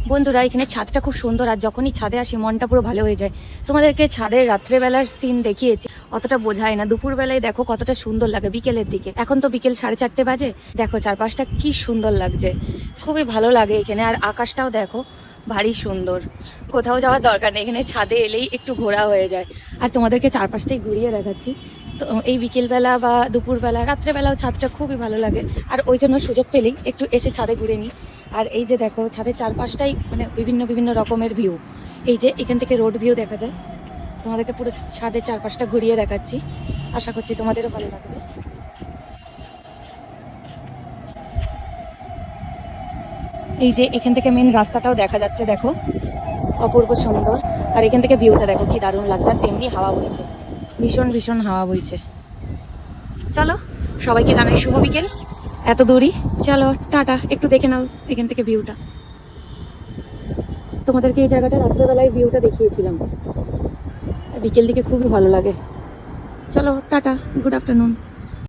বন্ধুরা, এখানে ছাদটা খুব সুন্দর, আর যখনই ছাদে আসি মনটা পুরো ভালো হয়ে যায়। তোমাদেরকে ছাদের রাত্রেবেলার সিন দেখিয়েছি, অতটা বোঝায় না। দুপুর বেলায় দেখো কতটা সুন্দর লাগে, বিকেলের দিকে। এখন তো বিকেল 4:30 বাজে, দেখো চারপাশটা কি সুন্দর লাগছে, খুবই ভালো লাগে এখানে। আর আকাশটাও দেখো ভারী সুন্দর। কোথাও যাওয়ার দরকার নেই, এখানে ছাদে এলেই একটু ঘোরা হয়ে যায়। আর তোমাদেরকে চারপাশটাই ঘুরিয়ে দেখাচ্ছি। তো এই বিকেলবেলা বা দুপুরবেলা, রাত্রেবেলাও ছাদটা খুবই ভালো লাগে। আর ওই জন্য সুযোগ পেলেই একটু এসে ছাদে ঘুরে নিই। আর এই যে দেখো ছাদের চারপাশটাই মানে বিভিন্ন বিভিন্ন রকমের ভিউ। এই যে এখান থেকে রোড ভিউ দেখা যায়। তোমাদেরকে পুরো ছাদের চারপাশটা ঘুরিয়ে দেখাচ্ছি, আশা করছি তোমাদেরও ভালো লাগবে। এই যে এখান থেকে মেন রাস্তাটাও দেখা যাচ্ছে, দেখো অপূর্ব সুন্দর। আর এখান থেকে ভিউটা দেখো কি দারুণ লাগছে। আর তেমনি হাওয়া বইছে, ভীষণ ভীষণ হাওয়া বইছে। চলো, সবাইকে জানাই শুভ বিকেল। এত দূরই, চলো টাটা। একটু দেখে নাও এখান থেকে ভিউটা। তোমাদেরকে এই জায়গাটা রাত্রেবেলায় ভিউটা দেখিয়েছিলাম, বিকেল দিকে খুবই ভালো লাগে। চলো টাটা, গুড আফটারনুন।